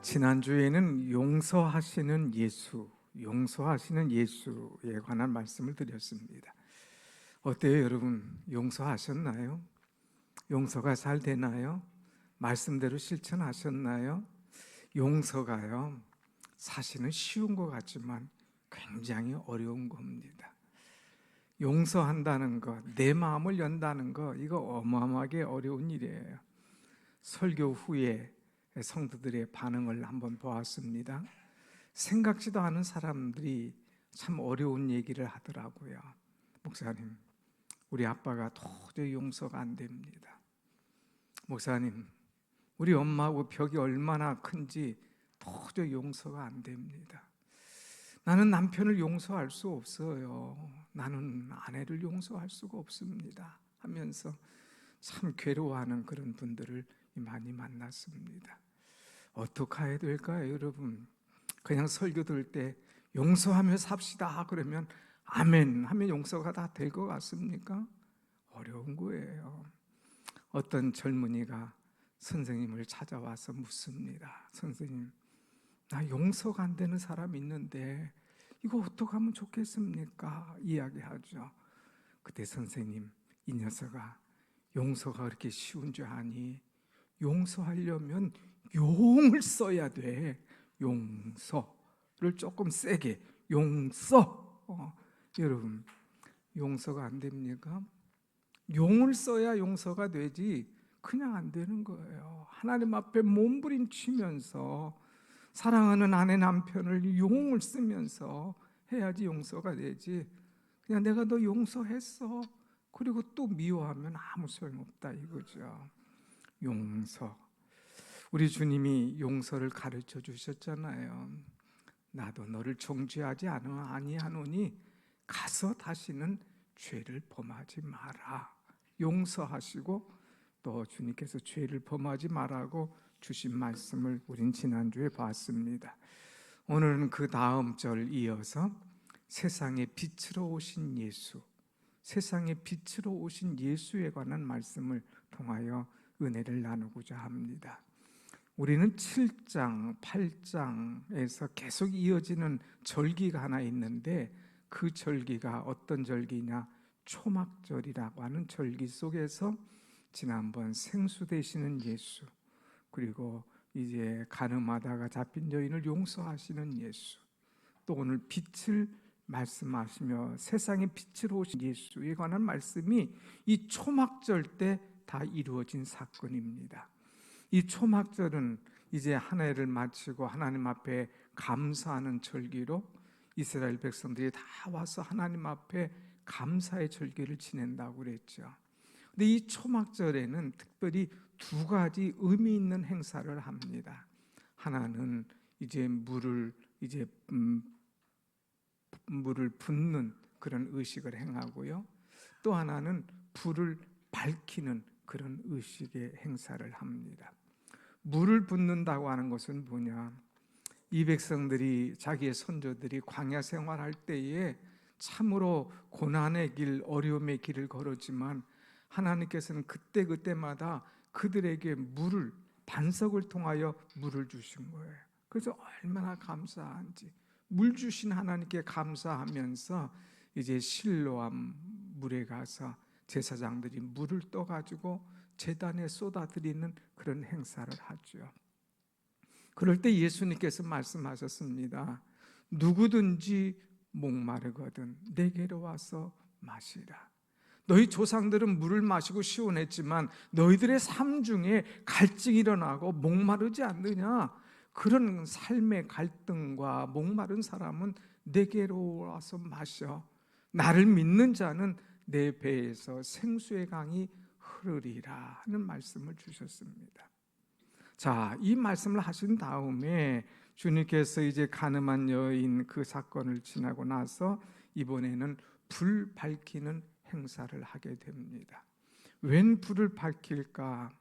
지난주에는 용서하시는 예수에 관한 말씀을 드렸습니다. 어때요, 여러분? 용서하셨나요? 용서가 잘 되나요? 말씀대로 실천하셨나요? 용서가요, 사실은 쉬운 것 같지만 굉장히 어려운 겁니다. 용서한다는 것, 내 마음을 연다는 것, 이거 어마어마하게 어려운 일이에요. 설교 후에 성도들의 반응을 한번 보았습니다. 생각지도 않은 사람들이 참 어려운 얘기를 하더라고요. 목사님, 우리 아빠가 도저히 용서가 안 됩니다. 목사님, 우리 엄마하고 벽이 얼마나 큰지 도저히 용서가 안 됩니다. 나는 남편을 용서할 수 없어요. 나는 아내를 용서할 수가 없습니다 하면서 참 괴로워하는 그런 분들을 많이 만났습니다. 어떻게 해야 될까요, 여러분? 그냥 설교 들을 때 용서하며 삽시다 그러면 아멘 하면 용서가 다 될 것 같습니까? 어려운 거예요. 어떤 젊은이가 선생님을 찾아와서 묻습니다. 선생님, 나 용서가 안 되는 사람이 있는데 이거 어떻게 하면 좋겠습니까? 이야기하죠. 그때 선생님, 이 녀석아, 용서가 그렇게 쉬운 줄 아니? 용서하려면 용을 써야 돼. 용서를 조금 세게 용서. 여러분, 용서가 안 됩니까? 용을 써야 용서가 되지 그냥 안 되는 거예요. 하나님 앞에 몸부림치면서 사랑하는 아내 남편을 용을 쓰면서 해야지 용서가 되지, 그냥 내가 너 용서했어 그리고 또 미워하면 아무 소용없다 이거죠. 용서, 우리 주님이 용서를 가르쳐 주셨잖아요. 나도 너를 정죄하지 아니하노니 가서 다시는 죄를 범하지 마라. 용서하시고 또 주님께서 죄를 범하지 말라고 주신 말씀을 우린 지난주에 봤습니다. 오늘은 그 다음 절 이어서 세상의 빛으로 오신 예수, 세상의 빛으로 오신 예수에 관한 말씀을 통하여 은혜를 나누고자 합니다. 우리는 7장, 8장에서 계속 이어지는 절기가 하나 있는데 그 절기가 어떤 절기냐? 초막절이라고 하는 절기 속에서 지난번 생수 되시는 예수, 그리고 이제 간음하다가 잡힌 여인을 용서하시는 예수, 또 오늘 빛을 말씀하시며 세상의 빛으로 오신 예수에 관한 말씀이 이 초막절 때 다 이루어진 사건입니다. 이 초막절은 이제 한 해를 마치고 하나님 앞에 감사하는 절기로 이스라엘 백성들이 다 와서 하나님 앞에 감사의 절기를 지낸다고 그랬죠. 근데 이 초막절에는 특별히 두 가지 의미 있는 행사를 합니다. 하나는 이제 물을 붓는 그런 의식을 행하고요. 또 하나는 불을 밝히는 그런 의식의 행사를 합니다. 물을 붓는다고 하는 것은 뭐냐? 이 백성들이, 자기의 선조들이 광야 생활할 때에 참으로 고난의 길, 어려움의 길을 걸었지만 하나님께서는 그때마다 그들에게 물을, 반석을 통하여 물을 주신 거예요. 그래서 얼마나 감사한지 물 주신 하나님께 감사하면서 이제 실로암 물에 가서 제사장들이 물을 떠가지고 제단에 쏟아드리는 그런 행사를 하죠. 그럴 때 예수님께서 말씀하셨습니다. 누구든지 목마르거든 내게로 와서 마시라. 너희 조상들은 물을 마시고 시원했지만 너희들의 삶 중에 갈증이 일어나고 목마르지 않느냐? 그런 삶의 갈등과 목마른 사람은 내게로 와서 마셔. 나를 믿는 자는 내 배에서 생수의 강이 흐르리라 하는 말씀을 주셨습니다. 자, 이 말씀을 하신 다음에 주님께서 이제 간음한 여인 그 사건을 지나고 나서 이번에는 불 밝히는 행사를 하게 됩니다. 웬 불을 밝힐까?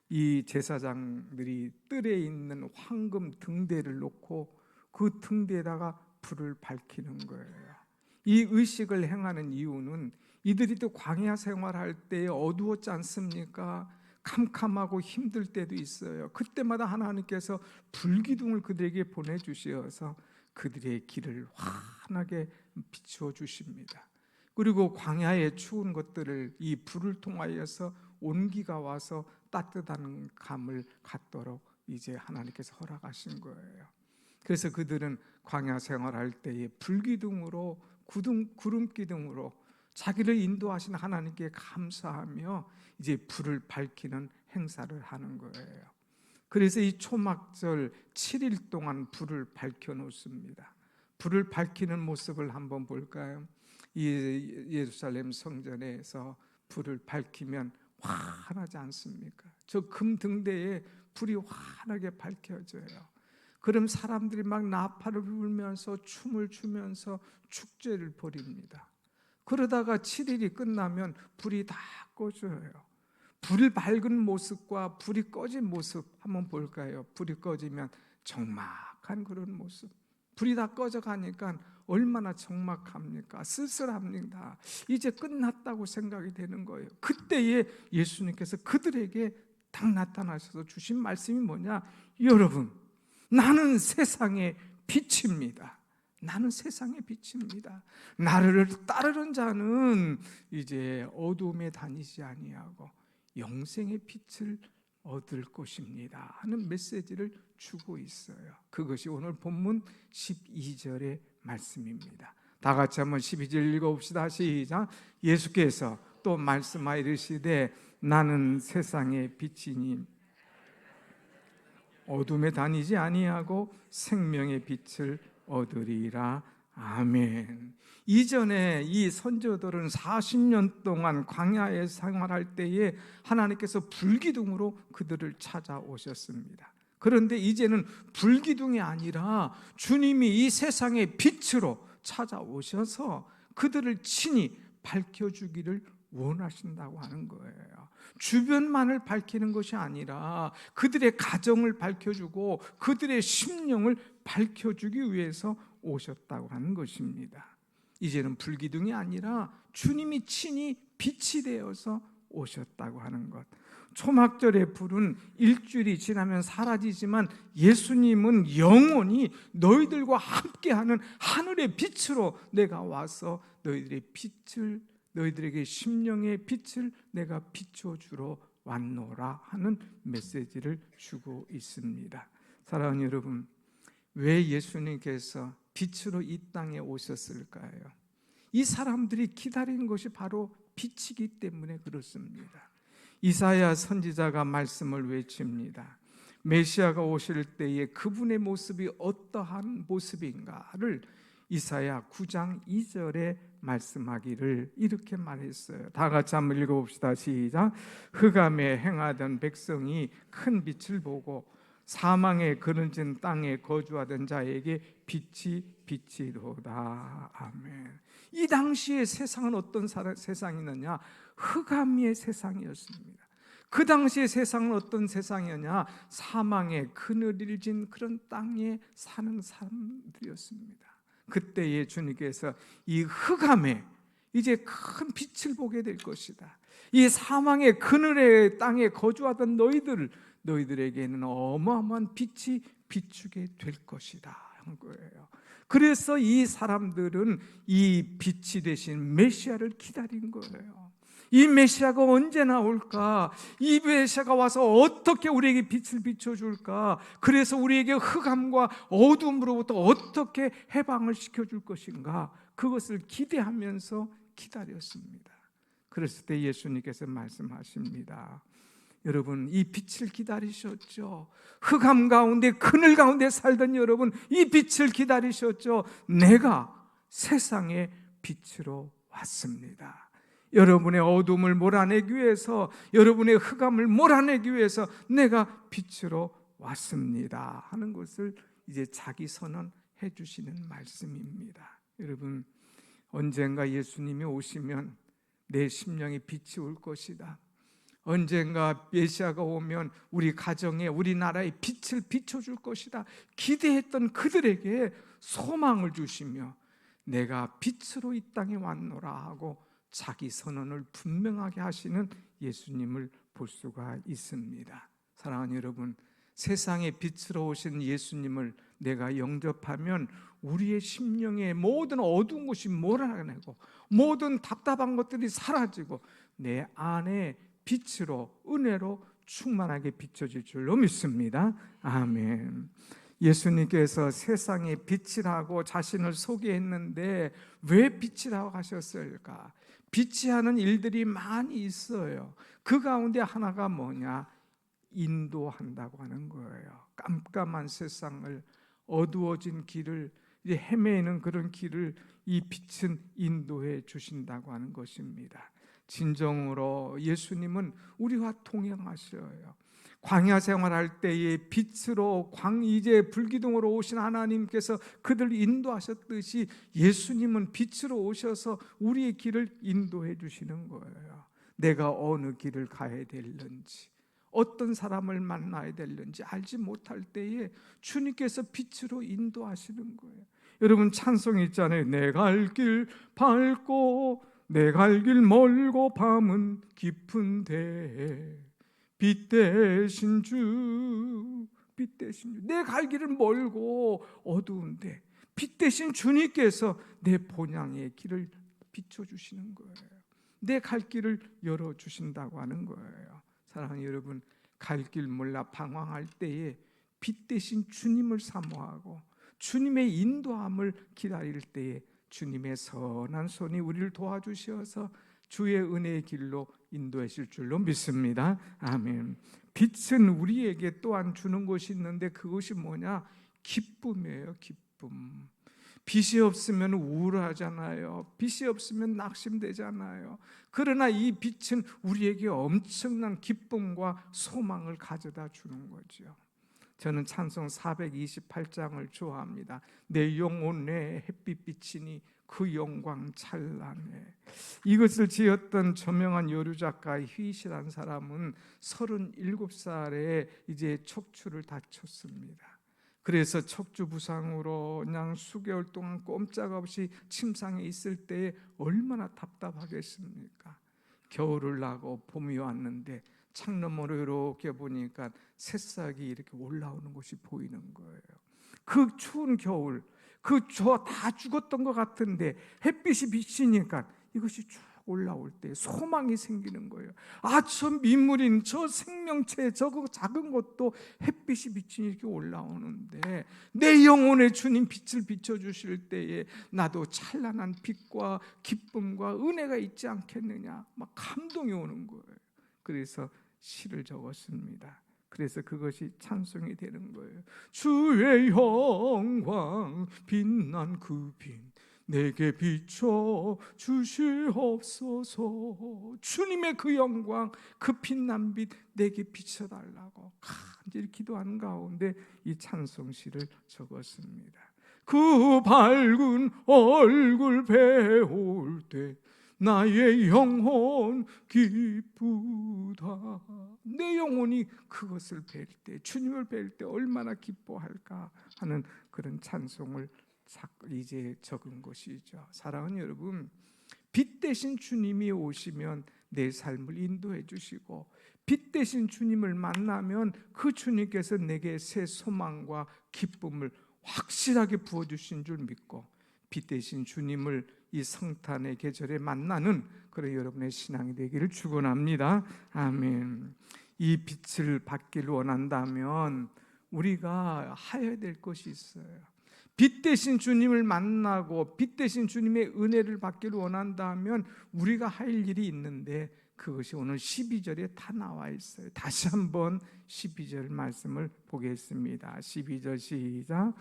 이 제사장들이 뜰에 있는 황금 등대를 놓고 그 등대에다가 불을 밝히는 거예요. 이 의식을 행하는 이유는 이들이 또 광야 생활할 때 어두웠지 않습니까? 캄캄하고 힘들 때도 있어요. 그때마다 하나님께서 불기둥을 그들에게 보내주셔서 그들의 길을 환하게 비추어 주십니다. 그리고 광야의 추운 것들을 이 불을 통하여서 온기가 와서 따뜻한 감을 갖도록 이제 하나님께서 허락하신 거예요. 그래서 그들은 광야 생활할 때에 불기둥으로 구름 기둥으로 자기를 인도하신 하나님께 감사하며 이제 불을 밝히는 행사를 하는 거예요. 그래서 이 초막절 7일 동안 불을 밝혀 놓습니다. 불을 밝히는 모습을 한번 볼까요? 이 예루살렘 성전에서 불을 밝히면 환하지 않습니까? 저 금등대에 불이 환하게 밝혀져요. 그럼 사람들이 막 나팔을 불면서 춤을 추면서 축제를 벌입니다. 그러다가 7일이 끝나면 불이 다 꺼져요. 불이 밝은 모습과 불이 꺼진 모습 한번 볼까요? 불이 꺼지면 적막한 그런 모습. 불이 다 꺼져가니까 얼마나 적막합니까? 쓸쓸합니다. 이제 끝났다고 생각이 되는 거예요. 그때에 예수님께서 그들에게 딱 나타나셔서 주신 말씀이 뭐냐? 여러분, 나는 세상의 빛입니다. 나는 세상의 빛입니다. 나를 따르는 자는 이제 어두움에 다니지 아니하고 영생의 빛을 얻을 것입니다 하는 메시지를 주고 있어요. 그것이 오늘 본문 12절의 말씀입니다. 다 같이 한번 12절 읽어봅시다. 시작. 예수께서 또 말씀하여 이르시되 나는 세상의 빛이니 어둠에 다니지 아니하고 생명의 빛을 얻으리라. 아멘. 이전에 이 선조들은 40년 동안 광야에 생활할 때에 하나님께서 불기둥으로 그들을 찾아오셨습니다. 그런데 이제는 불기둥이 아니라 주님이 이 세상의 빛으로 찾아오셔서 그들을 친히 밝혀주기를 원하신다고 하는 거예요. 주변만을 밝히는 것이 아니라 그들의 가정을 밝혀주고 그들의 심령을 밝혀주기 위해서 오셨다고 하는 것입니다. 이제는 불기둥이 아니라 주님이 친히 빛이 되어서 오셨다고 하는 것. 초막절의 불은 일주일이 지나면 사라지지만 예수님은 영원히 너희들과 함께하는 하늘의 빛으로 내가 와서 너희들의 빛을, 너희들에게 심령의 빛을 내가 비춰주러 왔노라 하는 메시지를 주고 있습니다. 사랑하는 여러분, 왜 예수님께서 빛으로 이 땅에 오셨을까요? 이 사람들이 기다리는 것이 바로 빛이기 때문에 그렇습니다. 이사야 선지자가 말씀을 외칩니다. 메시아가 오실 때에 그분의 모습이 어떠한 모습인가를 이사야 9장 2절에 말씀하기를 이렇게 말했어요. 다 같이 한번 읽어봅시다. 시작. 흑암에 행하던 백성이 큰 빛을 보고 사망에 그늘진 땅에 거주하던 자에게 빛이 비치도다. 아멘. 이 당시의 세상은 어떤 세상이었느냐? 흑암의 세상이었습니다. 그 당시의 세상은 어떤 세상이었냐? 사망에 그늘을 진 그런 땅에 사는 사람들이었습니다. 그때에 주님께서 이 흑암에 이제 큰 빛을 보게 될 것이다. 이 사망의 그늘의 땅에 거주하던 너희들에게는 어마어마한 빛이 비추게 될 것이다 한 거예요. 그래서 이 사람들은 이 빛이 되신 메시아를 기다린 거예요. 이 메시아가 언제 나올까? 이 메시아가 와서 어떻게 우리에게 빛을 비춰줄까? 그래서 우리에게 흑암과 어둠으로부터 어떻게 해방을 시켜줄 것인가? 그것을 기대하면서 기다렸습니다. 그랬을 때 예수님께서 말씀하십니다. 여러분, 이 빛을 기다리셨죠? 흑암 가운데 그늘 가운데 살던 여러분, 이 빛을 기다리셨죠? 내가 세상의 빛으로 왔습니다. 여러분의 어둠을 몰아내기 위해서, 여러분의 흑암을 몰아내기 위해서 내가 빛으로 왔습니다 하는 것을 이제 자기 선언해 주시는 말씀입니다. 여러분, 언젠가 예수님이 오시면 내 심령에 빛이 올 것이다. 언젠가 메시아가 오면 우리 가정에, 우리나라에 빛을 비춰줄 것이다. 기대했던 그들에게 소망을 주시며 내가 빛으로 이 땅에 왔노라 하고 자기 선언을 분명하게 하시는 예수님을 볼 수가 있습니다. 사랑하는 여러분, 세상에 빛으로 오신 예수님을 내가 영접하면 우리의 심령의 모든 어두운 것이 몰아내고 모든 답답한 것들이 사라지고 내 안에 빛으로 은혜로 충만하게 비춰질 줄로 믿습니다. 아멘. 예수님께서 세상에 빛이라고 자신을 소개했는데 왜 빛이라고 하셨을까? 빛이 하는 일들이 많이 있어요. 그 가운데 하나가 뭐냐? 인도한다고 하는 거예요. 깜깜한 세상을, 어두워진 길을, 헤매는 그런 길을 이 빛은 인도해 주신다고 하는 것입니다. 진정으로 예수님은 우리와 동행하셔요. 광야 생활할 때에 빛으로 이제 불기둥으로 오신 하나님께서 그들을 인도하셨듯이 예수님은 빛으로 오셔서 우리의 길을 인도해 주시는 거예요. 내가 어느 길을 가야 될는지, 어떤 사람을 만나야 될는지 알지 못할 때에 주님께서 빛으로 인도하시는 거예요. 여러분 찬송 있잖아요. 내 갈 길 밝고 내 갈 길 멀고 밤은 깊은데 빛 대신 주, 빛 대신 주. 내 갈 길은 멀고 어두운데 빛 대신 주님께서 내 본향의 길을 비춰주시는 거예요. 내 갈 길을 열어주신다고 하는 거예요. 사랑하는 여러분, 갈 길 몰라 방황할 때에 빛 대신 주님을 사모하고 주님의 인도함을 기다릴 때에 주님의 선한 손이 우리를 도와주셔서 주의 은혜의 길로 인도하실 줄로 믿습니다. 아멘. 빛은 우리에게 또한 주는 것이 있는데 그것이 뭐냐? 기쁨이에요. 기쁨. 빛이 없으면 우울하잖아요. 빛이 없으면 낙심되잖아요. 그러나 이 빛은 우리에게 엄청난 기쁨과 소망을 가져다 주는 거죠. 저는 찬송 428장을 좋아합니다. 내 영혼에 햇빛 비치니 그 영광 찬란해. 이것을 지었던 저명한 여류 작가 휘시라는 사람은 37살에 이제 척추를 다쳤습니다. 그래서 척추 부상으로 그냥 수개월 동안 꼼짝없이 침상에 있을 때에 얼마나 답답하겠습니까? 겨울을 나고 봄이 왔는데 창너머로 이렇게 보니까 새싹이 이렇게 올라오는 것이 보이는 거예요. 그 추운 겨울, 다 죽었던 것 같은데 햇빛이 비치니까 이것이 쭉 올라올 때 소망이 생기는 거예요. 저 민물인 저 생명체 저거 작은 것도 햇빛이 비치니 이렇게 올라오는데 내 영혼에 주님 빛을 비춰주실 때에 나도 찬란한 빛과 기쁨과 은혜가 있지 않겠느냐, 막 감동이 오는 거예요. 그래서 시를 적었습니다. 그래서 그것이 찬송이 되는 거예요. 주의 영광 빛난 그 빛 내게 비춰 주시옵소서. 주님의 그 영광, 그 빛난 빛 내게 비춰달라고 간절히 기도하는 가운데 이 찬송시를 적었습니다. 그 밝은 얼굴 배울 때 나의 영혼 기쁘다. 내 영혼이 그것을 뵐 때, 주님을 뵐 때 얼마나 기뻐할까 하는 그런 찬송을 이제 적은 것이죠. 사랑하는 여러분, 빛 대신 주님이 오시면 내 삶을 인도해 주시고 빛 대신 주님을 만나면 그 주님께서 내게 새 소망과 기쁨을 확실하게 부어주신 줄 믿고 빛 대신 주님을 이 성탄의 계절에 만나는 그런 여러분의 신앙이 되기를 축원합니다. 아멘. 이 빛을 받기를 원한다면 우리가 해야 될 것이 있어요. 빛 대신 주님을 만나고 빛 대신 주님의 은혜를 받기를 원한다면 우리가 할 일이 있는데 그것이 오늘 12절에 다 나와 있어요. 다시 한번 12절 말씀을 보겠습니다. 12절 시작.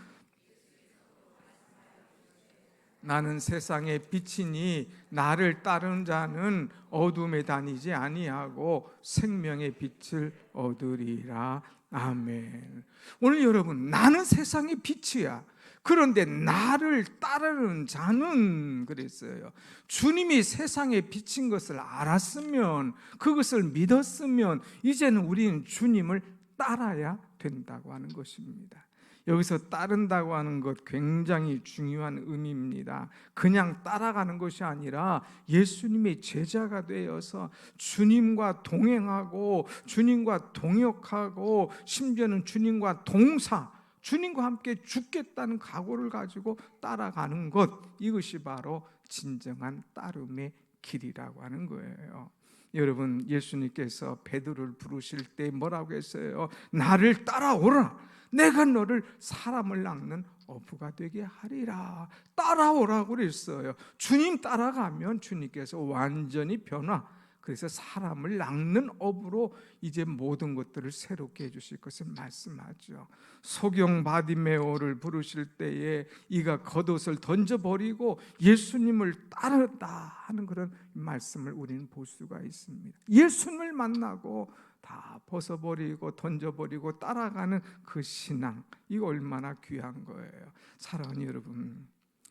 나는 세상의 빛이니 나를 따르는 자는 어둠에 다니지 아니하고 생명의 빛을 얻으리라. 아멘. 오늘 여러분, 나는 세상의 빛이야. 그런데 나를 따르는 자는 그랬어요. 주님이 세상에 비친 것을 알았으면, 그것을 믿었으면 이제는 우리는 주님을 따라야 된다고 하는 것입니다. 여기서 따른다고 하는 것 굉장히 중요한 의미입니다. 그냥 따라가는 것이 아니라 예수님의 제자가 되어서 주님과 동행하고 주님과 동역하고 심지어는 주님과 동사, 주님과 함께 죽겠다는 각오를 가지고 따라가는 것, 이것이 바로 진정한 따름의 길이라고 하는 거예요. 여러분, 예수님께서 베드로를 부르실 때 뭐라고 했어요? 나를 따라오라. 내가 너를 사람을 낚는 어부가 되게 하리라. 따라오라고 그랬어요. 주님 따라가면 주님께서 완전히 변화, 그래서 사람을 낚는 업으로 이제 모든 것들을 새롭게 해주실 것을 말씀하죠. 소경 바디메오를 부르실 때에 이가 겉옷을 던져버리고 예수님을 따르다 하는 그런 말씀을 우리는 볼 수가 있습니다. 예수님을 만나고 다 벗어버리고 던져버리고 따라가는 그 신앙, 이거 얼마나 귀한 거예요. 사랑하는 여러분,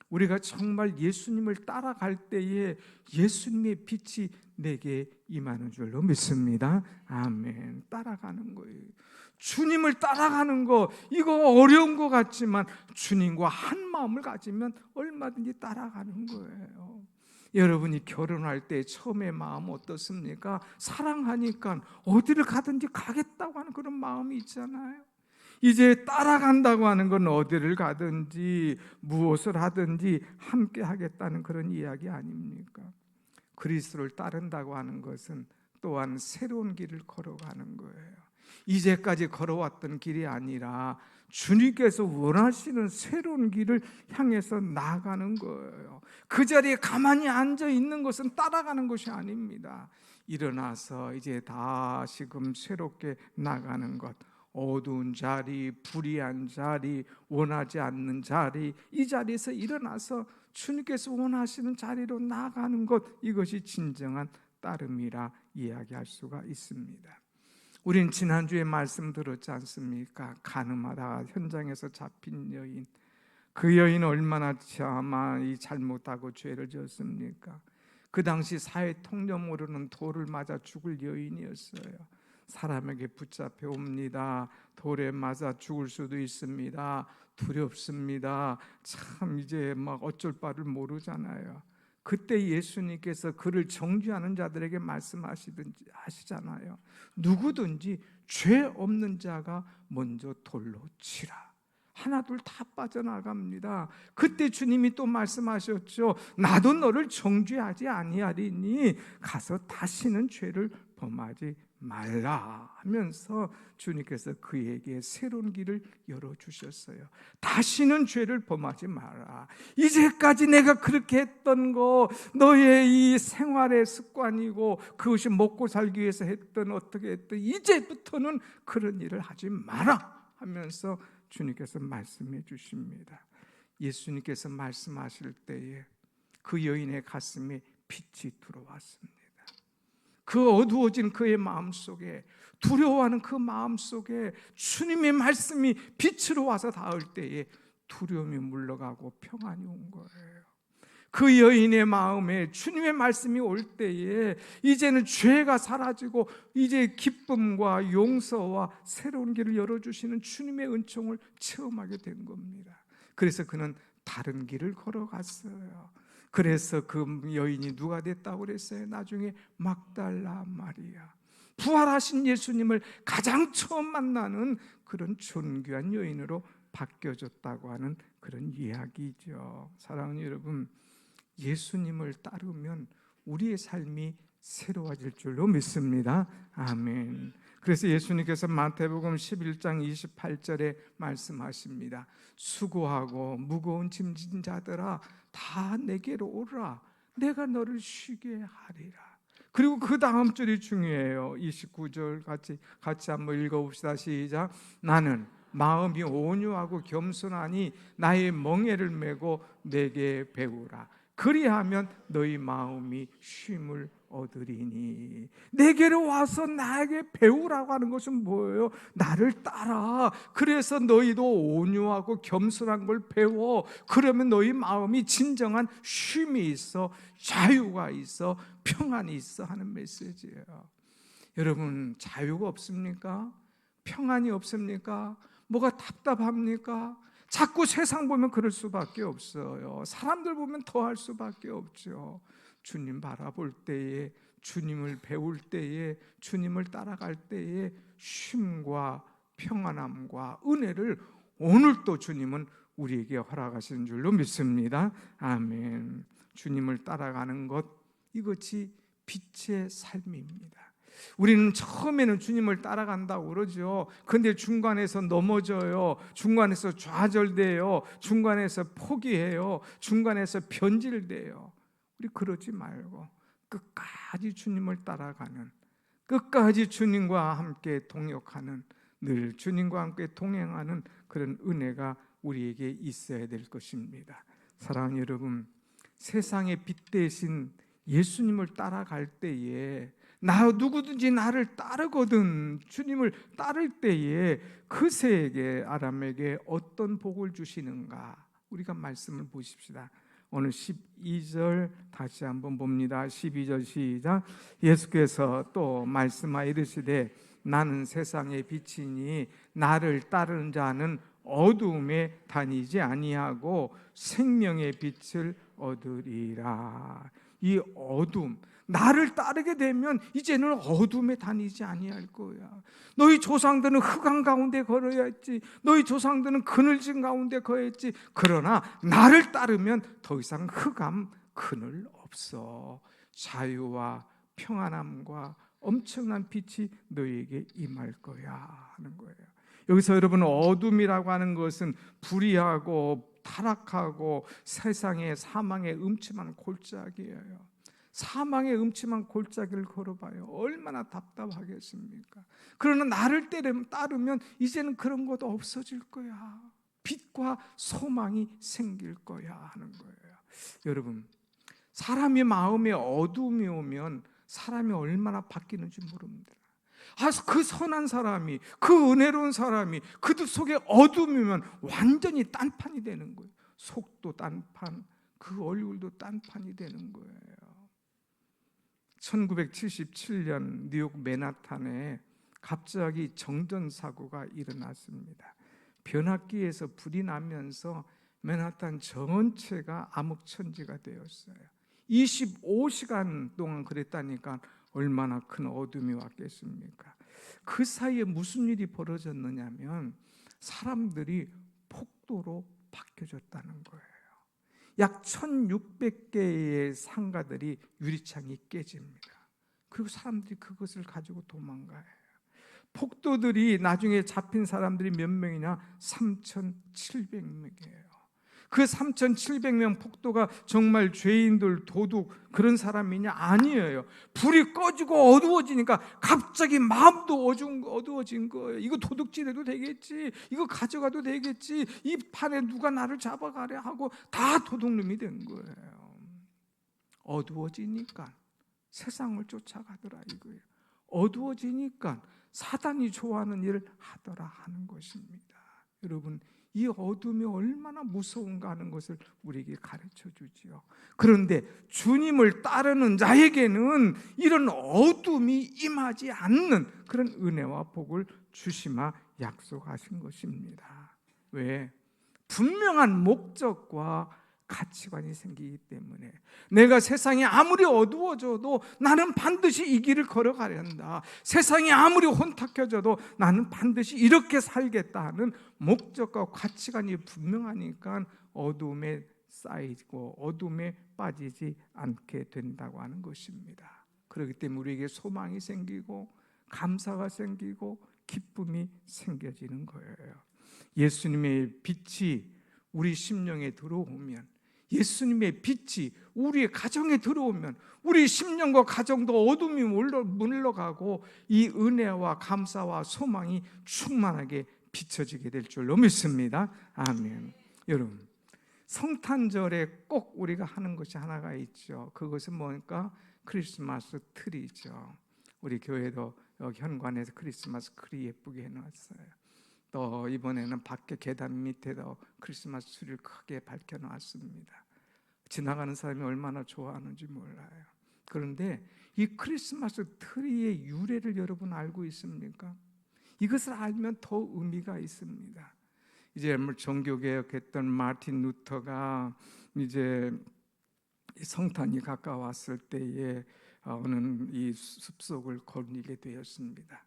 우리가 정말 예수님을 따라갈 때에 예수님의 빛이 내게 임하는 줄로 믿습니다. 아멘. 따라가는 거예요. 주님을 따라가는 거, 이거 어려운 것 같지만 주님과 한 마음을 가지면 얼마든지 따라가는 거예요. 여러분이 결혼할 때 처음에 마음 어떻습니까? 사랑하니까 어디를 가든지 가겠다고 하는 그런 마음이 있잖아요. 이제 따라간다고 하는 건 어디를 가든지 무엇을 하든지 함께 하겠다는 그런 이야기 아닙니까? 그리스도를 따른다고 하는 것은 또한 새로운 길을 걸어가는 거예요. 이제까지 걸어왔던 길이 아니라 주님께서 원하시는 새로운 길을 향해서 나아가는 거예요. 그 자리에 가만히 앉아 있는 것은 따라가는 것이 아닙니다. 일어나서 이제 다시금 새롭게 나가는 것, 어두운 자리, 불의한 자리, 원하지 않는 자리, 이 자리에서 일어나서 주님께서 원하시는 자리로 나아가는 것, 이것이 진정한 따름이라 이야기할 수가 있습니다. 우린 지난주에 말씀 들었지 않습니까? 가늠하다가 현장에서 잡힌 여인, 그 여인은 얼마나 참 잘못하고 죄를 지었습니까? 그 당시 사회 통념으로는 돌을 맞아 죽을 여인이었어요. 사람에게 붙잡혀 옵니다. 돌에 맞아 죽을 수도 있습니다. 두렵습니다. 참 이제 막 어쩔 바를 모르잖아요. 그때 예수님께서 그를 정죄하는 자들에게 말씀하시잖아요. 누구든지 죄 없는 자가 먼저 돌로 치라. 하나둘 다 빠져나갑니다. 그때 주님이 또 말씀하셨죠. 나도 너를 정죄하지 아니하리니 가서 다시는 죄를 범하지 말라 하면서 주님께서 그에게 새로운 길을 열어주셨어요. 다시는 죄를 범하지 마라. 이제까지 내가 그렇게 했던 거 너의 이 생활의 습관이고 그것이 먹고 살기 위해서 했던 어떻게 했던 이제부터는 그런 일을 하지 마라 하면서 주님께서 말씀해 주십니다. 예수님께서 말씀하실 때에 그 여인의 가슴에 빛이 들어왔습니다. 그 어두워진 그의 마음속에, 두려워하는 그 마음속에 주님의 말씀이 빛으로 와서 닿을 때에 두려움이 물러가고 평안이 온 거예요. 그 여인의 마음에 주님의 말씀이 올 때에 이제는 죄가 사라지고 이제 기쁨과 용서와 새로운 길을 열어주시는 주님의 은총을 체험하게 된 겁니다. 그래서 그는 다른 길을 걸어갔어요. 그래서 그 여인이 누가 됐다고 그랬어요? 나중에 막달라 마리아, 부활하신 예수님을 가장 처음 만나는 그런 존귀한 여인으로 바뀌어졌다고 하는 그런 이야기죠. 사랑하는 여러분, 예수님을 따르면 우리의 삶이 새로워질 줄로 믿습니다. 아멘. 그래서 예수님께서 마태복음 11장 28절에 말씀하십니다. 수고하고 무거운 짐진 자들아 다 내게로 오라. 내가 너를 쉬게 하리라. 그리고 그 다음 줄이 중요해요. 29절 같이 한번 읽어봅시다. 시작. 나는 마음이 온유하고 겸손하니 나의 멍에를 메고 내게 배우라. 그리하면 너희 마음이 쉼을 얻으리니. 내게로 와서 나에게 배우라고 하는 것은 뭐예요? 나를 따라. 그래서 너희도 온유하고 겸손한 걸 배워. 그러면 너희 마음이 진정한 쉼이 있어, 자유가 있어, 평안이 있어 하는 메시지예요. 여러분, 자유가 없습니까? 평안이 없습니까? 뭐가 답답합니까? 자꾸 세상 보면 그럴 수밖에 없어요. 사람들 보면 더 할 수밖에 없죠. 주님 바라볼 때에, 주님을 배울 때에, 주님을 따라갈 때에 쉼과 평안함과 은혜를 오늘도 주님은 우리에게 허락하시는 줄로 믿습니다. 아멘. 주님을 따라가는 것, 이것이 빛의 삶입니다. 우리는 처음에는 주님을 따라간다고 그러죠. 근데 중간에서 넘어져요. 중간에서 좌절돼요. 중간에서 포기해요. 중간에서 변질돼요. 우리 그러지 말고 끝까지 주님을 따라가는, 끝까지 주님과 함께 동역하는, 늘 주님과 함께 동행하는 그런 은혜가 우리에게 있어야 될 것입니다. 사랑하는 여러분, 세상의 빛 대신 예수님을 따라갈 때에, 나 누구든지 나를 따르거든 주님을 따를 때에 그새에게, 아람에게 어떤 복을 주시는가, 우리가 말씀을 보십시다. 오늘 12절 다시 한번 봅니다. 12절 시작. 예수께서 또 말씀하여 이르시되 나는 세상의 빛이니 나를 따르는 자는 어두움에 다니지 아니하고 생명의 빛을 얻으리라. 이 어둠, 나를 따르게 되면 이제는 어둠에 다니지 아니할 거야. 너희 조상들은 흑암 가운데 걸어야 했지, 너희 조상들은 그늘진 가운데 거했지. 그러나 나를 따르면 더 이상 흑암 그늘 없어. 자유와 평안함과 엄청난 빛이 너희에게 임할 거야 하는 거예요. 여기서 여러분, 어둠이라고 하는 것은 불의하고 타락하고 세상의 사망의 음침한 골짜기예요. 사망의 음침한 골짜기를 걸어봐요. 얼마나 답답하겠습니까? 그러나 나를 따르면 이제는 그런 것도 없어질 거야. 빛과 소망이 생길 거야 하는 거예요. 여러분, 사람의 마음에 어둠이 오면 사람이 얼마나 바뀌는지 모릅니다. 그 선한 사람이, 그 은혜로운 사람이 그들 속에 어둠이면 완전히 딴판이 되는 거예요. 속도 딴판, 그 얼굴도 딴판이 되는 거예요. 1977년 뉴욕 맨하탄에 갑자기 정전사고가 일어났습니다. 변압기에서 불이 나면서 맨하탄 전체가 암흑천지가 되었어요. 25시간 동안 그랬다니까 얼마나 큰 어둠이 왔겠습니까? 그 사이에 무슨 일이 벌어졌느냐면 사람들이 폭도로 바뀌어졌다는 거예요. 약 1600개의 상가들이 유리창이 깨집니다. 그리고 사람들이 그것을 가지고 도망가요. 폭도들이 나중에 잡힌 사람들이 몇 명이냐? 3,700명이에요. 그 3,700명 폭도가 정말 죄인들, 도둑 그런 사람이냐? 아니에요. 불이 꺼지고 어두워지니까 갑자기 마음도 어두워진 거예요. 이거 도둑질해도 되겠지, 이거 가져가도 되겠지, 이 판에 누가 나를 잡아가려 하고 다 도둑놈이 된 거예요. 어두워지니까 세상을 쫓아가더라 이거예요. 어두워지니까 사단이 좋아하는 일을 하더라 하는 것입니다. 여러분, 이 어둠이 얼마나 무서운가 하는 것을 우리에게 가르쳐 주지요. 그런데 주님을 따르는 자에게는 이런 어둠이 임하지 않는 그런 은혜와 복을 주시마 약속하신 것입니다. 왜? 분명한 목적과 가치관이 생기기 때문에 내가 세상이 아무리 어두워져도 나는 반드시 이 길을 걸어가야 한다. 세상이 아무리 혼탁해져도 나는 반드시 이렇게 살겠다 하는 목적과 가치관이 분명하니까 어둠에 쌓이고 어둠에 빠지지 않게 된다고 하는 것입니다. 그렇기 때문에 우리에게 소망이 생기고 감사가 생기고 기쁨이 생겨지는 거예요. 예수님의 빛이 우리 심령에 들어오면, 예수님의 빛이 우리의 가정에 들어오면 우리 심령과 가정도 어둠이 물러가고 이 은혜와 감사와 소망이 충만하게 비춰지게 될 줄로 믿습니다. 아멘. 여러분, 성탄절에 꼭 우리가 하는 것이 하나가 있죠. 그것은 뭐니까? 크리스마스 트리죠. 우리 교회도 여기 현관에서 크리스마스 트리 예쁘게 해놨어요. 또 이번에는 밖에 계단 밑에도 크리스마스 트리를 크게 밝혀놨습니다. 지나가는 사람이 얼마나 좋아하는지 몰라요. 그런데 이 크리스마스 트리의 유래를 여러분 알고 있습니까? 이것을 알면 더 의미가 있습니다. 이제 종교개혁했던 마틴 루터가 이제 성탄이 가까웠을 때에 어느 이 숲속을 거닐게 되었습니다.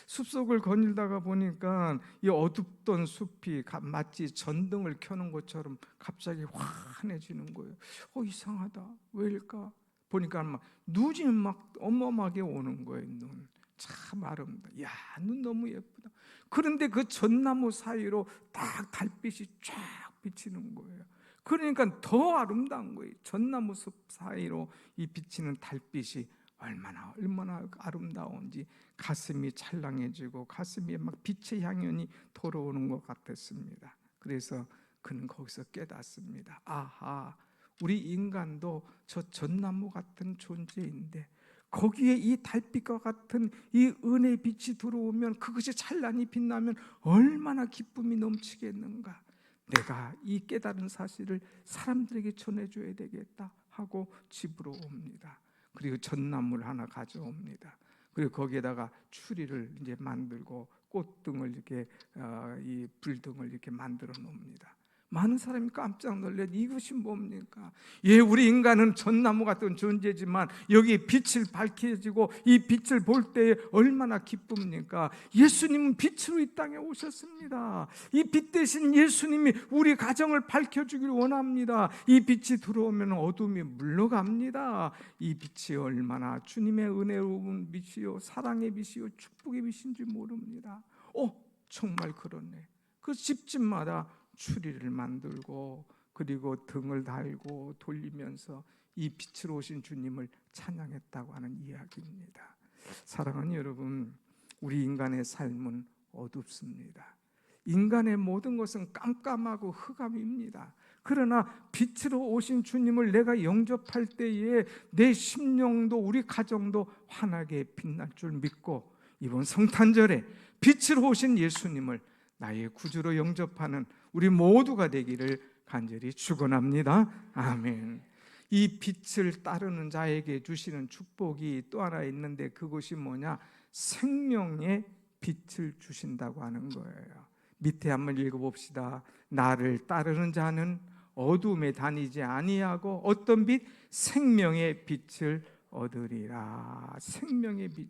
숲속을 거닐다가 보니까 이 어둡던 숲이 마치 전등을 켜는 것처럼 갑자기 환해지는 거예요. 이상하다. 왜일까? 보니까 막 눈이 막 어마어마하게 오는 거예요. 눈. 참 아름다워. 야, 눈 너무 예쁘다. 그런데 그 전나무 사이로 딱 달빛이 쫙 비치는 거예요. 그러니까 더 아름다운 거예요. 전나무 숲 사이로 이 비치는 달빛이 얼마나 아름다운지 가슴이 찰랑해지고 가슴에 막 빛의 향연이 돌아오는 것 같았습니다. 그래서 그는 거기서 깨닫습니다. 아하, 우리 인간도 저 전나무 같은 존재인데 거기에 이 달빛과 같은 이 은혜의 빛이 들어오면 그것이 찬란히 빛나면 얼마나 기쁨이 넘치겠는가. 내가 이 깨달은 사실을 사람들에게 전해줘야 되겠다 하고 집으로 옵니다. 그리고 전나무를 하나 가져옵니다. 그리고 거기에다가 추리를 이제 만들고 꽃등을 이렇게 이 불등을 이렇게 만들어 놓습니다. 많은 사람이 깜짝 놀래. 이것이 뭡니까? 예, 우리 인간은 전나무 같은 존재지만 여기 빛을 밝혀지고 이 빛을 볼 때에 얼마나 기쁩니까? 예수님은 빛으로 이 땅에 오셨습니다. 이 빛 대신 예수님이 우리 가정을 밝혀주길 원합니다. 이 빛이 들어오면 어둠이 물러갑니다. 이 빛이 얼마나 주님의 은혜로운 빛이요, 사랑의 빛이요, 축복의 빛인지 모릅니다. 정말 그렇네. 그 집집마다 추리를 만들고 그리고 등을 달고 돌리면서 이 빛으로 오신 주님을 찬양했다고 하는 이야기입니다. 사랑하는 여러분, 우리 인간의 삶은 어둡습니다. 인간의 모든 것은 깜깜하고 흑암입니다. 그러나 빛으로 오신 주님을 내가 영접할 때에 내 심령도 우리 가정도 환하게 빛날 줄 믿고 이번 성탄절에 빛으로 오신 예수님을 나의 구주로 영접하는 우리 모두가 되기를 간절히 축원합니다. 아멘. 이 빛을 따르는 자에게 주시는 축복이 또 하나 있는데 그것이 뭐냐? 생명의 빛을 주신다고 하는 거예요. 밑에 한번 읽어봅시다. 나를 따르는 자는 어둠에 다니지 아니하고 어떤 빛? 생명의 빛을 얻으리라. 생명의 빛.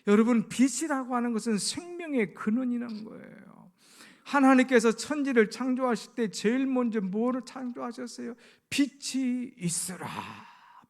여러분, 빛이라고 하는 것은 생명의 근원이라는 거예요. 하나님께서 천지를 창조하실 때 제일 먼저 뭐를 창조하셨어요? 빛이 있으라.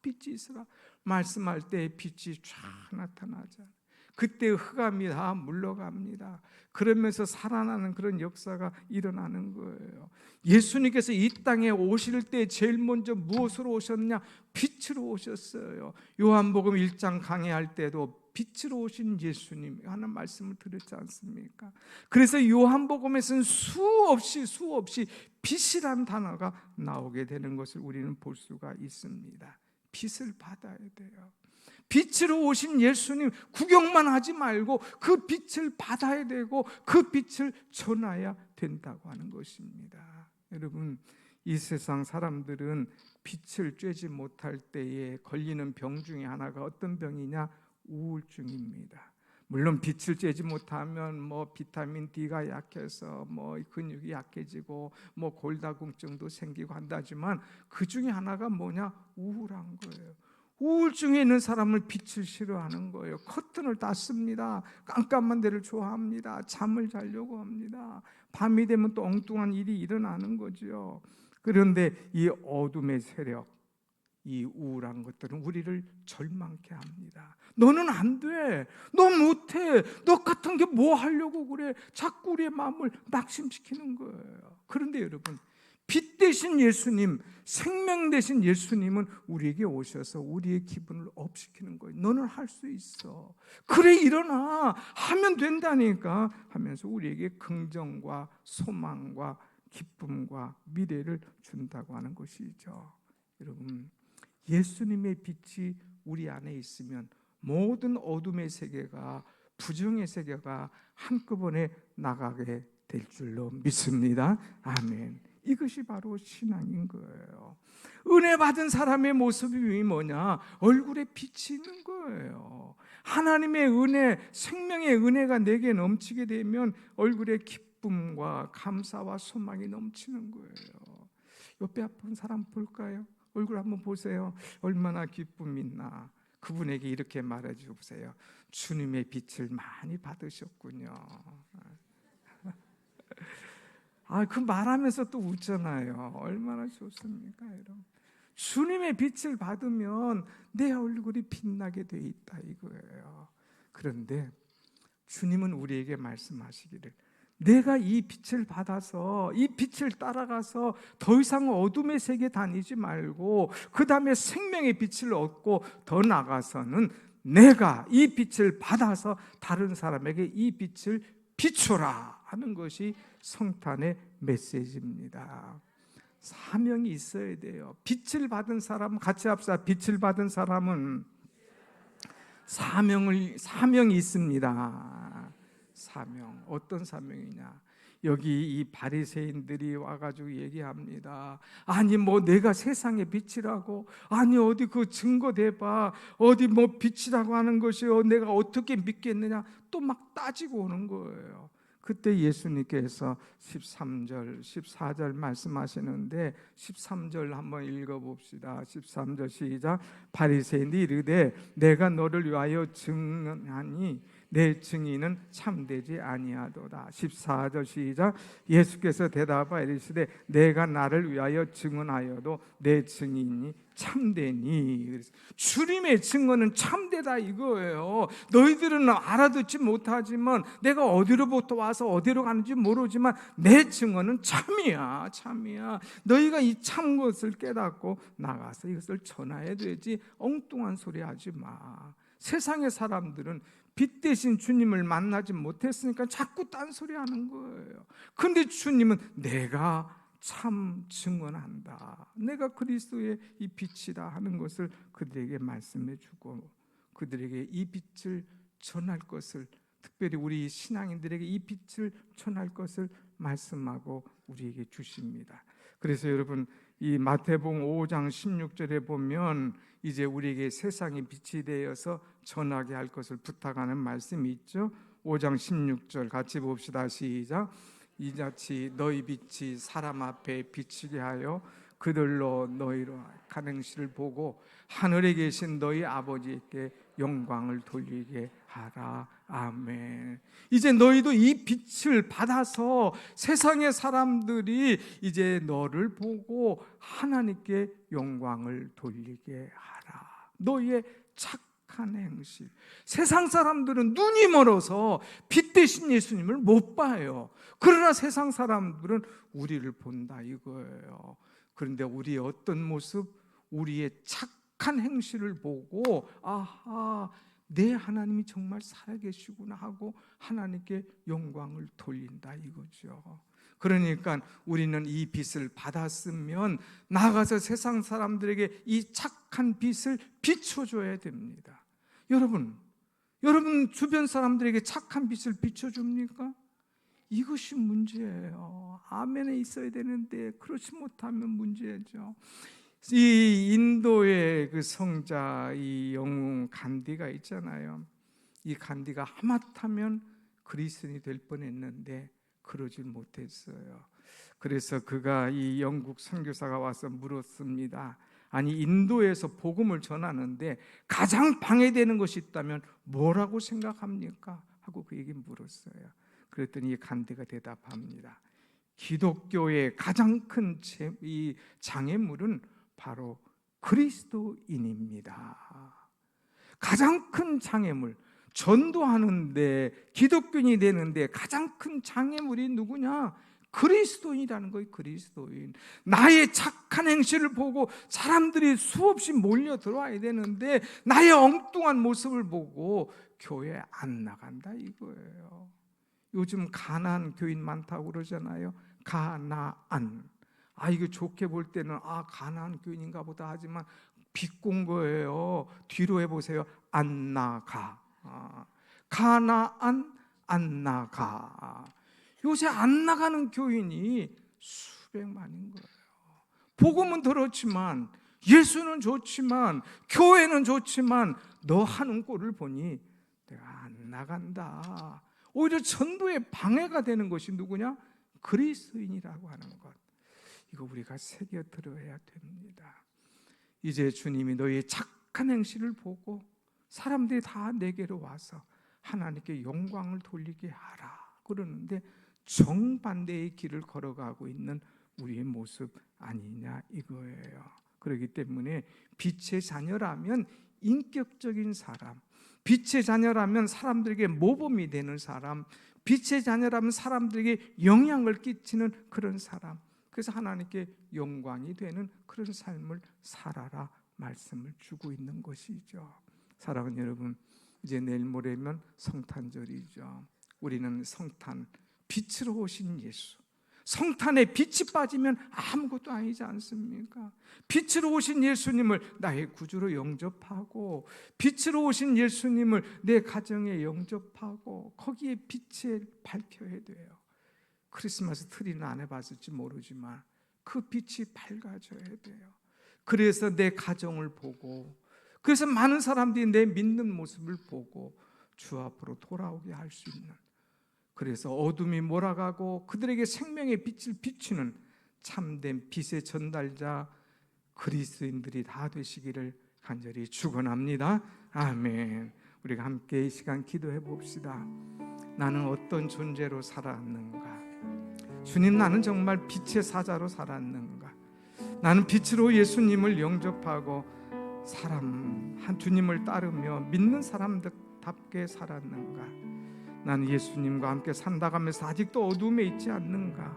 빛이 있으라. 말씀할 때 빛이 쫙 나타나죠. 그때 흑암이 다 물러갑니다. 그러면서 살아나는 그런 역사가 일어나는 거예요. 예수님께서 이 땅에 오실 때 제일 먼저 무엇으로 오셨냐? 빛으로 오셨어요. 요한복음 1장 강해할 때도 빛으로 오신 예수님 하는 말씀을 드렸지 않습니까? 그래서 요한복음에서는 수없이 빛이란 단어가 나오게 되는 것을 우리는 볼 수가 있습니다. 빛을 받아야 돼요. 빛으로 오신 예수님 구경만 하지 말고 그 빛을 받아야 되고 그 빛을 전해야 된다고 하는 것입니다. 여러분, 이 세상 사람들은 빛을 쬐지 못할 때에 걸리는 병 중에 하나가 어떤 병이냐? 우울증입니다. 물론 빛을 쬐지 못하면 비타민 D가 약해서 근육이 약해지고 골다공증도 생기고 한다지만 그 중에 하나가 뭐냐? 우울한 거예요. 우울증에 있는 사람을 빛을 싫어하는 거예요. 커튼을 닫습니다. 깜깜한 데를 좋아합니다. 잠을 자려고 합니다. 밤이 되면 또 엉뚱한 일이 일어나는 거죠. 그런데 이 어둠의 세력, 이 우울한 것들은 우리를 절망케 합니다. 너는 안 돼. 너 못해. 너 같은 게 뭐 하려고 그래. 자꾸 우리의 마음을 낙심시키는 거예요. 그런데 여러분, 빛 대신 예수님, 생명 대신 예수님은 우리에게 오셔서 우리의 기분을 업시키는 거예요. 너는 할 수 있어. 그래, 일어나. 하면 된다니까 하면서 우리에게 긍정과 소망과 기쁨과 미래를 준다고 하는 것이죠. 여러분, 예수님의 빛이 우리 안에 있으면 모든 어둠의 세계가, 부정의 세계가 한꺼번에 나가게 될 줄로 믿습니다. 아멘. 이것이 바로 신앙인 거예요. 은혜 받은 사람의 모습이 뭐냐? 얼굴에 빛이 있는 거예요. 하나님의 은혜, 생명의 은혜가 내게 넘치게 되면 얼굴에 기쁨과 감사와 소망이 넘치는 거예요. 옆에 아픈 사람 볼까요? 얼굴 한번 보세요. 얼마나 기쁨이 있나. 그분에게 이렇게 말해 주세요. 주님의 빛을 많이 받으셨군요. 그 말하면서 또 웃잖아요. 얼마나 좋습니까, 여러분? 주님의 빛을 받으면 내 얼굴이 빛나게 돼 있다 이거예요. 그런데 주님은 우리에게 말씀하시기를, 내가 이 빛을 받아서 이 빛을 따라가서 더 이상 어둠의 세계에 다니지 말고 그 다음에 생명의 빛을 얻고 더 나아가서는 내가 이 빛을 받아서 다른 사람에게 이 빛을 비춰라 하는 것이 성탄의 메시지입니다. 사명이 있어야 돼요. 빛을 받은 사람, 같이 합시다. 빛을 받은 사람은 사명이 있습니다. 사명. 어떤 사명이냐? 여기 이 바리새인들이 와가지고 얘기합니다. 아니 뭐 내가 세상의 빛이라고, 아니 어디 그 증거 대봐, 어디 뭐 빛이라고 하는 것이 내가 어떻게 믿겠느냐, 또 막 따지고 오는 거예요. 그때 예수님께서 13절, 14절 말씀하시는데 13절 한번 읽어봅시다. 13절 시작. 바리새인이 이르되 내가 너를 위하여 증언하니 내 증인은 참되지 아니하도다. 14절 시작. 예수께서 대답하여 이르시되 내가 나를 위하여 증언하여도 내 증인이 참되니. 주님의 증언은 참되다 이거예요. 너희들은 알아듣지 못하지만, 내가 어디로부터 와서 어디로 가는지 모르지만 내 증언은 참이야, 참이야. 너희가 이 참 것을 깨닫고 나가서 이것을 전해야 되지. 엉뚱한 소리 하지 마. 세상의 사람들은 빛 대신 주님을 만나지 못했으니까 자꾸 딴소리 하는 거예요. 근데 주님은 내가 참 증언한다, 내가 그리스도의 이 빛이다 하는 것을 그들에게 말씀해 주고, 그들에게 이 빛을 전할 것을, 특별히 우리 신앙인들에게 이 빛을 전할 것을 말씀하고 우리에게 주십니다. 그래서 여러분, 이 마태복음 5장 16절에 보면 이제 우리에게 세상의 빛이 되어서 전하게 할 것을 부탁하는 말씀이 있죠. 5장 16절 같이 봅시다. 시작. 이같이 너희 빛이 사람 앞에 비치게 하여 그들로 너희로 가는 행실을 보고 하늘에 계신 너희 아버지께 영광을 돌리게 하라. 아멘. 이제 너희도 이 빛을 받아서 세상의 사람들이 이제 너를 보고 하나님께 영광을 돌리게 하라. 너희의 착한 행실. 세상 사람들은 눈이 멀어서 빛 대신 예수님을 못 봐요. 그러나 세상 사람들은 우리를 본다 이거예요. 그런데 우리의 어떤 모습, 우리의 착한 행실을 보고 아하, 내 하나님이 정말 살아계시구나 하고 하나님께 영광을 돌린다 이거죠. 그러니까 우리는 이 빛을 받았으면 나가서 세상 사람들에게 이 착한 빛을 비춰줘야 됩니다. 여러분 주변 사람들에게 착한 빛을 비춰줍니까? 이것이 문제예요. 아멘에 있어야 되는데 그렇지 못하면 문제죠. 이 인도의 그 성자 이 영웅 간디가 있잖아요. 이 간디가 하마터면 그리스도인이 될 뻔했는데 그러질 못했어요. 그래서 그가 이 영국 선교사가 와서 물었습니다. 아니 인도에서 복음을 전하는데 가장 방해되는 것이 있다면 뭐라고 생각합니까? 하고 그에게 물었어요. 그랬더니 이 간디가 대답합니다. 기독교의 가장 큰 이 장애물은 바로 그리스도인입니다. 가장 큰 장애물, 전도하는데 기독교인이 되는데 가장 큰 장애물이 누구냐? 그리스도인이라는 거예요. 그리스도인. 나의 착한 행실을 보고 사람들이 수없이 몰려 들어와야 되는데 나의 엉뚱한 모습을 보고 교회 안 나간다 이거예요. 요즘 가나안 교인 많다고 그러잖아요. 가나안. 이거 좋게 볼 때는 가나안 교인인가 보다 하지만 비꼰 거예요. 뒤로 해보세요. 안 나가. 가나안 안 나가. 요새 안 나가는 교인이 수백만인 거예요. 복음은 들었지만, 예수는 좋지만, 교회는 좋지만 너 하는 꼴을 보니 내가 안 나간다. 오히려 전도에 방해가 되는 것이 누구냐? 그리스도인이라고 하는 것. 이거 우리가 새겨 들어야 됩니다. 이제 주님이 너희의 착한 행실을 보고 사람들이 다 내게로 와서 하나님께 영광을 돌리게 하라 그러는데, 정반대의 길을 걸어가고 있는 우리의 모습 아니냐 이거예요. 그렇기 때문에 빛의 자녀라면 인격적인 사람, 빛의 자녀라면 사람들에게 모범이 되는 사람, 빛의 자녀라면 사람들에게 영향을 끼치는 그런 사람, 그래서 하나님께 영광이 되는 그런 삶을 살아라 말씀을 주고 있는 것이죠. 사랑하는 여러분, 이제 내일 모레면 성탄절이죠. 우리는 성탄, 빛으로 오신 예수, 성탄에 빛이 빠지면 아무것도 아니지 않습니까? 빛으로 오신 예수님을 나의 구주로 영접하고, 빛으로 오신 예수님을 내 가정에 영접하고, 거기에 빛을 밝혀야 돼요. 크리스마스 트리는 안 해봤을지 모르지만 그 빛이 밝아져야 돼요. 그래서 내 가정을 보고, 그래서 많은 사람들이 내 믿는 모습을 보고 주 앞으로 돌아오게 할 수 있는, 그래서 어둠이 몰아가고 그들에게 생명의 빛을 비추는 참된 빛의 전달자 그리스도인들이 다 되시기를 간절히 축원합니다. 아멘. 우리가 함께 이 시간 기도해 봅시다. 나는 어떤 존재로 살았는가? 주님, 나는 정말 빛의 사자로 살았는가? 나는 빛으로 예수님을 영접하고 사람 한 주님을 따르며 믿는 사람답게 살았는가? 나는 예수님과 함께 산다가면서 아직도 어둠에 있지 않는가?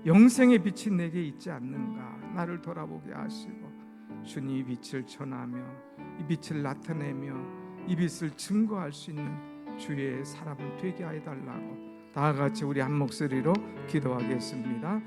영생의 빛이 내게 있지 않는가? 나를 돌아보게 하시고 주님이 빛을 전하며 이 빛을 나타내며 이 빛을 증거할 수 있는 주의 사람을 되게 해달라고 다 같이 우리 한 목소리로 기도하겠습니다.